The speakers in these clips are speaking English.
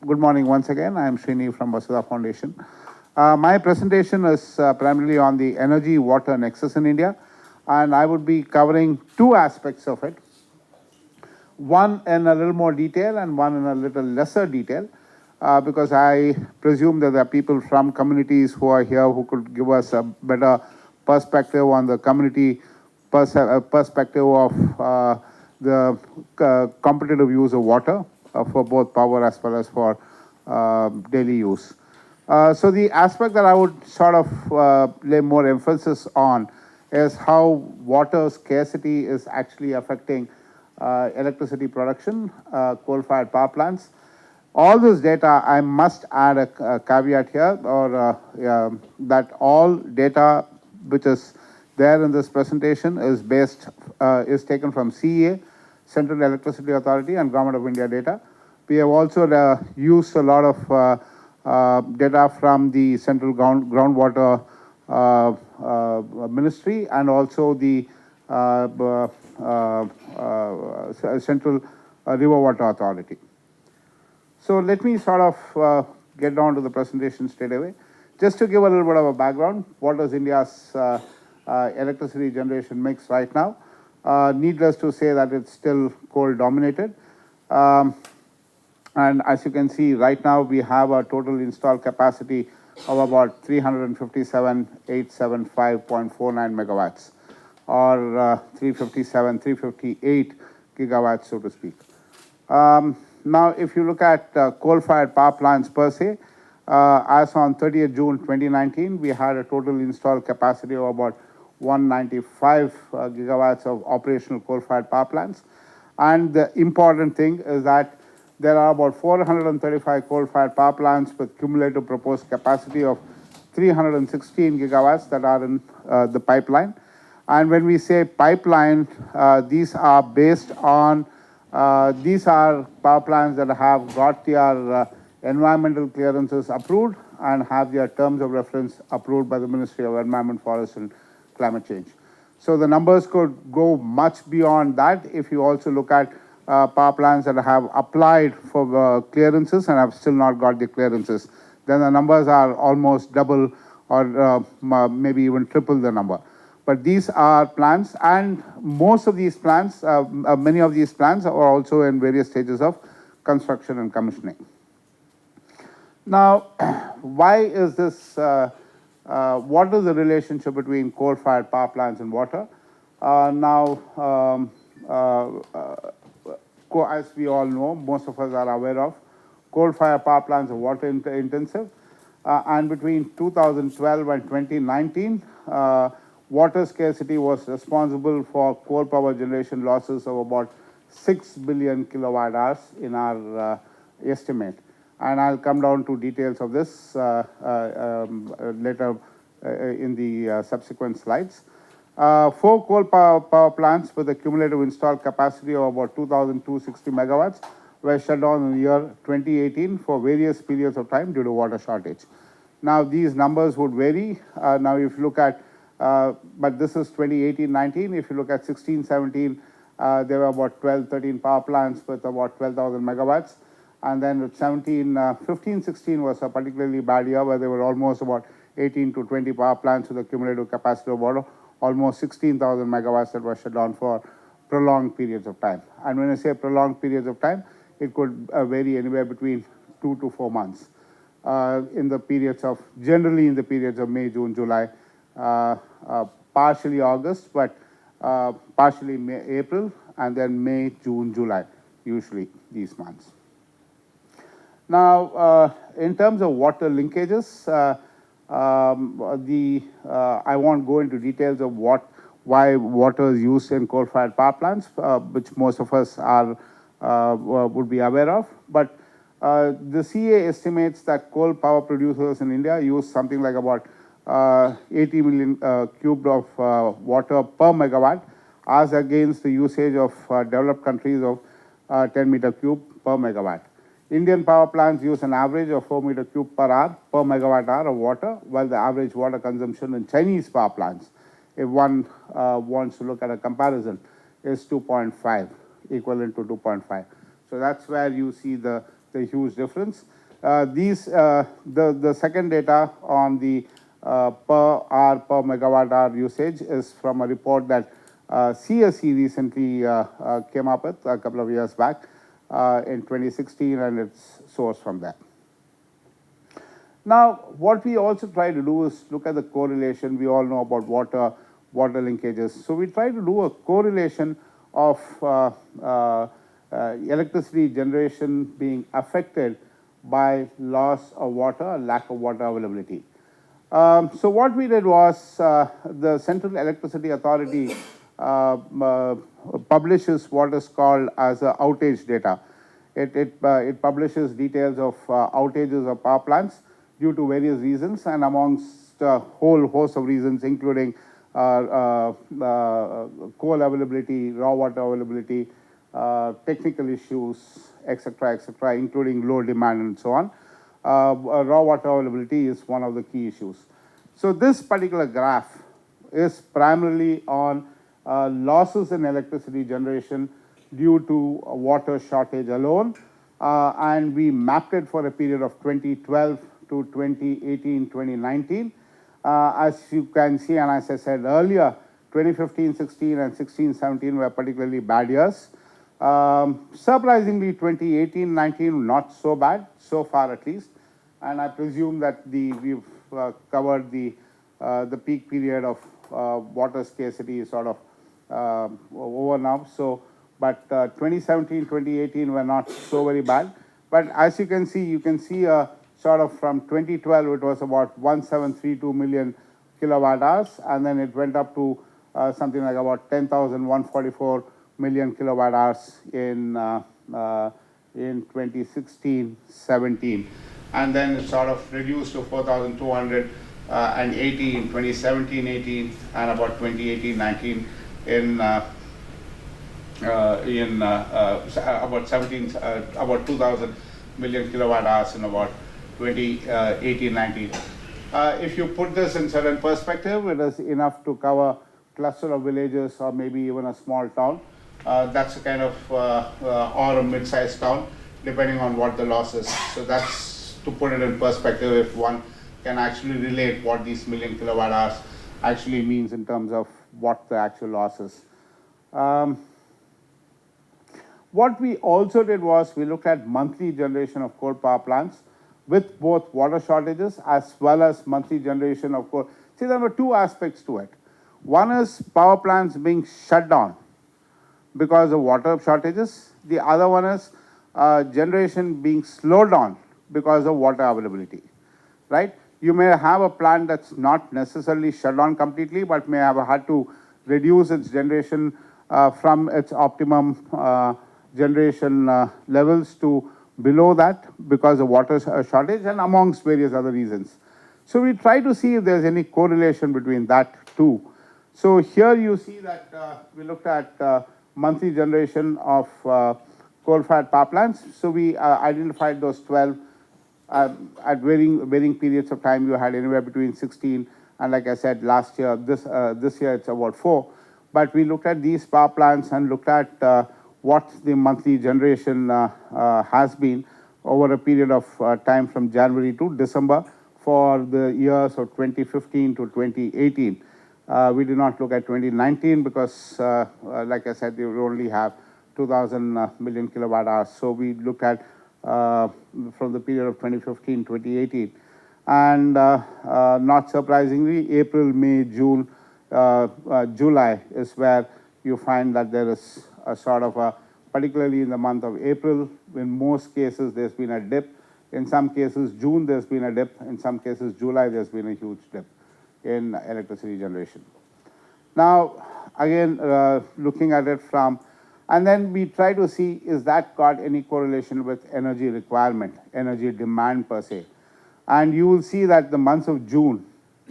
Good morning once again. I am Srini from Vasudha Foundation. My presentation is primarily on the energy-water nexus in India, and I would be covering two aspects of it. One in a little more detail and one in a little lesser detail, because I presume that there are people from communities who are here who could give us a better perspective on the community perspective of the competitive use of water for both power as well as for daily use. So the aspect that I would sort of lay more emphasis on is how water scarcity is actually affecting electricity production, coal-fired power plants. All this data, I must add a caveat here, or that all data which is there in this presentation is is taken from CEA, Central Electricity Authority, and Government of India data. We have also used a lot of data from the Central Groundwater Ministry and also the Central River Water Authority. So let me sort of get down to the presentation straight away. Just to give a little bit of a background, what is India's electricity generation mix right now? Needless to say that it's still coal dominated. And as you can see, right now we have a total installed capacity of about 357,875.49 megawatts, or 358 gigawatts, so to speak. Now, if you look at coal-fired power plants per se, as on 30th June 2019, we had a total installed capacity of about 195 gigawatts of operational coal-fired power plants. And the important thing is that there are about 435 coal-fired power plants with cumulative proposed capacity of 316 gigawatts that are in the pipeline. And when we say pipeline, these are based on, these are power plants that have got their environmental clearances approved and have their terms of reference approved by the Ministry of Environment, Forest and Climate Change. So the numbers could go much beyond that if you also look at power plants that have applied for clearances and have still not got the clearances. Then the numbers are almost double or maybe even triple the number. But these are plants, and most of these plants, many of these plants are also in various stages of construction and commissioning. Now, why is this, what is the relationship between coal-fired power plants and water? As we all know, most of us are aware of, coal-fired power plants are water intensive, and between 2012 and 2019, water scarcity was responsible for coal power generation losses of about 6 billion kilowatt hours in our estimate. And I'll come down to details of this later in the subsequent slides. 4 coal power plants with a cumulative installed capacity of about 2,260 megawatts were shut down in the year 2018 for various periods of time due to water shortage. Now, these numbers would vary. Now, if you look at, but this is 2018-19. If you look at 16-17, there were about 12-13 power plants with about 12,000 megawatts. And then 15-16 was a particularly bad year where there were almost about 18 to 20 power plants with a cumulative capacity of about almost 16,000 megawatts that were shut down for prolonged periods of time. And when I say prolonged periods of time, it could vary anywhere between 2 to 4 months in the periods of, generally in the periods of May, June, July, partially August, but partially April, and then May, June, July, usually these months. Now, in terms of water linkages, I won't go into details of why water is used in coal-fired power plants, which most of us are would be aware of. But the CA estimates that coal power producers in India use something like about 80 million cubed of water per megawatt, as against the usage of developed countries of 10 meter cube per megawatt. Indian power plants use an average of 4 meter cube per hour per megawatt hour of water, while the average water consumption in Chinese power plants, if one wants to look at a comparison, is 2.5, equivalent to 2.5. So that's where you see the the huge difference. The second data on the per hour, per megawatt hour usage is from a report that CSE recently came up with a couple of years back in 2016, and it's sourced from that. Now, what we also try to do is look at the correlation. We all know about water linkages. So we try to do a correlation of electricity generation being affected by loss of water, lack of water availability. So what we did was the Central Electricity Authority publishes what is called as outage data. It publishes details of outages of power plants due to various reasons, and amongst a whole host of reasons, including coal availability, raw water availability, technical issues, etc., including low demand and so on. Raw water availability is one of the key issues. So this particular graph is primarily on losses in electricity generation due to water shortage alone, and we mapped it for a period of 2012 to 2018, 2019. As you can see, and as I said earlier, 2015, 16, and 16, 17 were particularly bad years. Surprisingly, 2018, 19 not so bad, so far at least, and I presume that we've covered the peak period of water scarcity is sort of over now. So, but 2017, 2018 were not so very bad. But as you can see sort of from 2012, it was about 1732 million kilowatt hours, and then it went up to something like about 10,144 million kilowatt hours in 2016, 17, and then it sort of reduced to 4,280 in 2017, 18, and about 2018, 19 in about 2,000 million kilowatt hours in about 2018, 19. If you put this in certain perspective, it is enough to cover a cluster of villages or maybe even a small town. That's a kind of, or a mid-sized town, depending on what the loss is. So that's to put it in perspective, if one can actually relate what these million kilowatt hours actually means in terms of what the actual loss is. What we also did was we looked at monthly generation of coal power plants with both water shortages as well as monthly generation of coal. See, there were two aspects to it. One is power plants being shut down because of water shortages. The other one is generation being slowed down because of water availability, right? You may have a plant that's not necessarily shut down completely, but may have had to reduce its generation from its optimum generation levels to below that because of water shortage and amongst various other reasons. So we try to see if there's any correlation between that too. So here you see that we looked at monthly generation of coal-fired power plants. So we identified those 12 at varying periods of time. You had anywhere between 16 and, like I said, last year, this year it's about 4. But we looked at these power plants and looked at what the monthly generation has been over a period of time from January to December for the years of 2015 to 2018. We did not look at 2019 because, like I said, you only have 2,000 million kilowatt hours. So we looked at from the period of 2015, 2018. And not surprisingly, April, May, June, July is where you find that there is a sort of a, particularly in the month of April, in most cases there's been a dip. In some cases, June there's been a dip. In some cases, July there's been a huge dip in electricity generation. Now, again, looking at it from, and then we try to see, is that got any correlation with energy requirement, energy demand per se? And you will see that the months of June,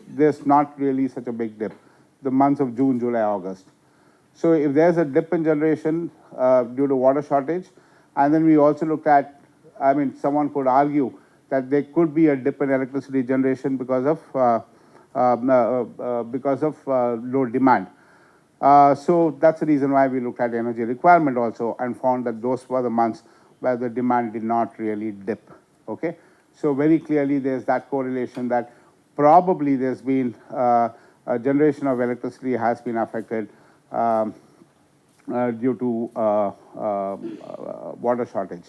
there's not really such a big dip. The months of June, July, August. So if there's a dip in generation due to water shortage, and then we also looked at, I mean, someone could argue that there could be a dip in electricity generation because of low demand. So that's the reason why we looked at energy requirement also and found that those were the months where the demand did not really dip. Okay, so very clearly there's that correlation that probably there's been a generation of electricity has been affected due to water shortage.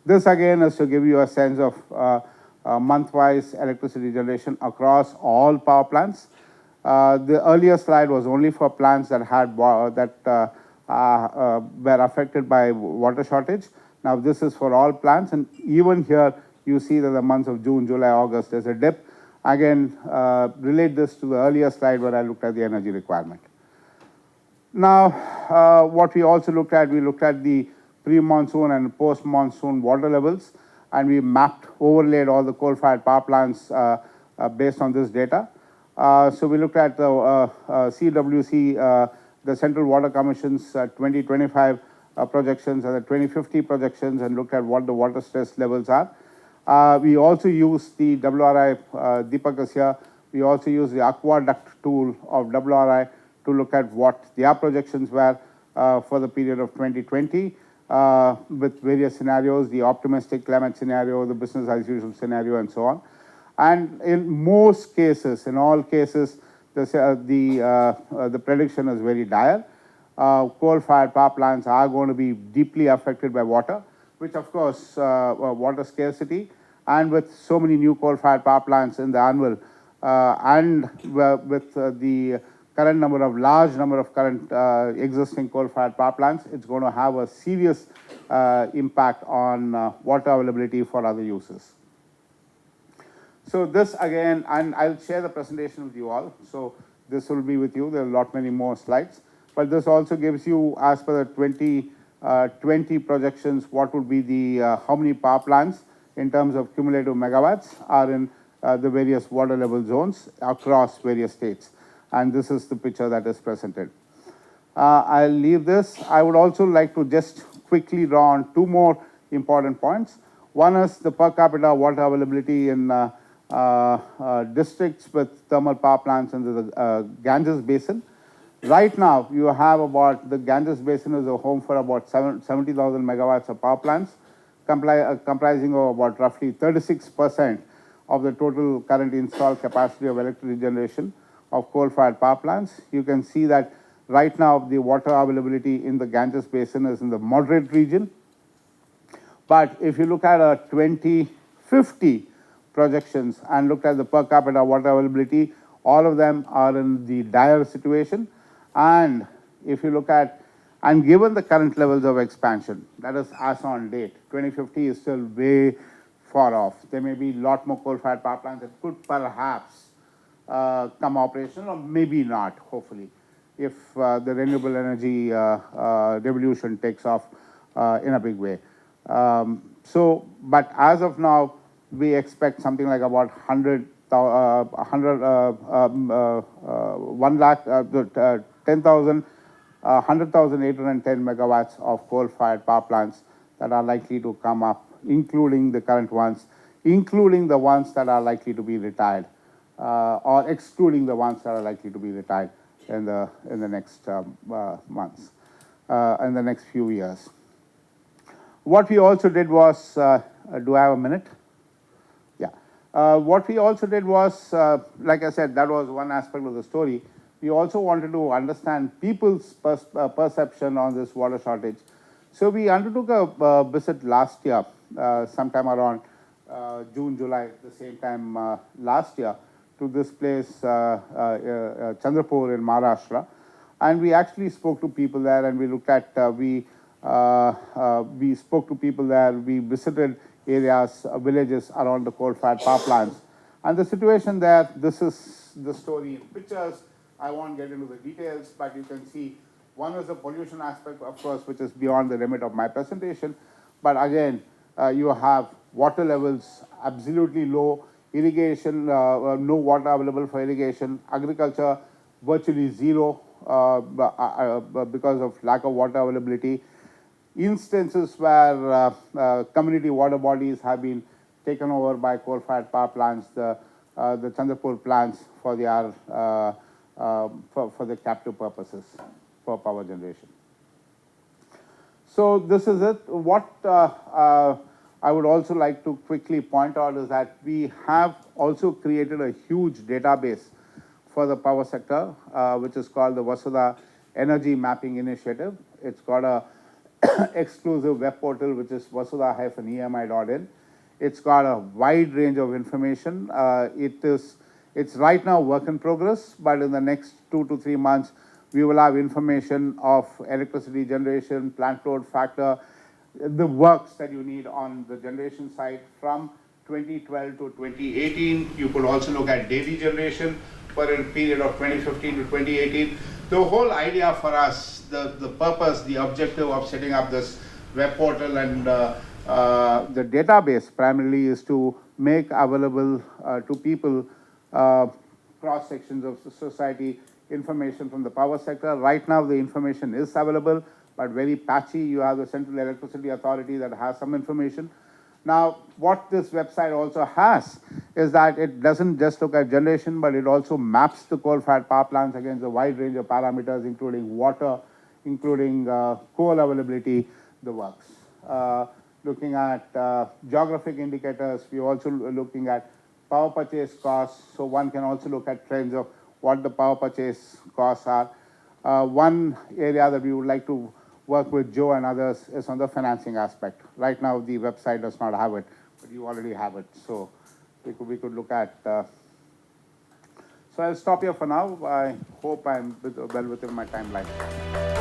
This again is to give you a sense of month-wise electricity generation across all power plants. The earlier slide was only for plants that had were affected by water shortage. Now this is for all plants, and even here you see that the months of June, July, August, there's a dip. Again, relate this to the earlier slide where I looked at the energy requirement. Now, what we also looked at, we looked at the pre-monsoon and post-monsoon water levels, and we overlaid all the coal-fired power plants based on this data. So we looked at the CWC, the Central Water Commission's 2025 projections and the 2050 projections, and looked at what the water stress levels are. We also use the WRI, Deepak is here, we also use the aqueduct tool of WRI to look at what their projections were for the period of 2020 with various scenarios, the optimistic climate scenario, the business as usual scenario, and so on. And in most cases, in all cases, the prediction is very dire. Coal-fired power plants are going to be deeply affected by water, which of course, water scarcity, and with so many new coal-fired power plants in the annual, and with the current large number of current existing coal-fired power plants, it's going to have a serious impact on water availability for other uses. So this again, and I'll share the presentation with you all. So this will be with you. There are a lot many more slides, but this also gives you, as per the 2020 projections, what would be the how many power plants in terms of cumulative megawatts are in the various water level zones across various states. And this is the picture that is presented. I'll leave this. I would also like to just quickly draw on two more important points. One is the per capita water availability in districts with thermal power plants in the Ganges Basin. Right now, you have the Ganges Basin is a home for about 70,000 megawatts of power plants, comprising of about roughly 36% of the total current installed capacity of electricity generation of coal-fired power plants. You can see that right now the water availability in the Ganges Basin is in the moderate region. But if you look at a 2050 projections and look at the per capita water availability, all of them are in the dire situation. And if you look at, and given the current levels of expansion, that is as on date, 2050 is still way far off. There may be a lot more coal-fired power plants that could perhaps come operational, or maybe not, hopefully, if the renewable energy revolution takes off in a big way. But as of now, we expect something like about 100,810 megawatts of coal-fired power plants that are likely to come up, including the current ones, including the ones that are likely to be retired, or excluding the ones that are likely to be retired in the next months, in the next few years. What we also did was, do I have a minute? Yeah. What we also did was, like I said, that was one aspect of the story. We also wanted to understand people's perception on this water shortage. So we undertook a visit last year, sometime around June, July, the same time last year, to this place, Chandrapur in Maharashtra. And we actually spoke to people there, and we looked at, we spoke to people there, we visited areas, villages around the coal-fired power plants. And the situation there, this is the story in pictures. I won't get into the details, but you can see one is the pollution aspect, of course, which is beyond the limit of my presentation. But again, you have water levels absolutely low, irrigation, no water available for irrigation, agriculture virtually zero because of lack of water availability. Instances where community water bodies have been taken over by coal-fired power plants, the Chandrapur plants for their for the captive purposes for power generation. So this is it. What I would also like to quickly point out is that we have also created a huge database for the power sector, which is called the Vasudha Energy Mapping Initiative. It's got a exclusive web portal, which is vasudha-emi.in. It's got a wide range of information. It's right now work in progress, but in the next 2 to 3 months, we will have information of electricity generation, plant load factor, the works that you need on the generation side from 2012 to 2018. You could also look at daily generation for a period of 2015 to 2018. The whole idea for us, the purpose, the objective of setting up this web portal and the database primarily is to make available to people cross sections of society information from the power sector. Right now the information is available, but very patchy. You have the Central Electricity Authority that has some information. Now, what this website also has is that it doesn't just look at generation, but it also maps the coal-fired power plants against a wide range of parameters, including water, including coal availability, the works. Looking at geographic indicators, we're also looking at power purchase costs, so one can also look at trends of what the power purchase costs are. One area that we would like to work with Joe and others is on the financing aspect. Right now, the website does not have it, but you already have it. So we could look at. So I'll stop here for now. I hope I'm well within my timeline.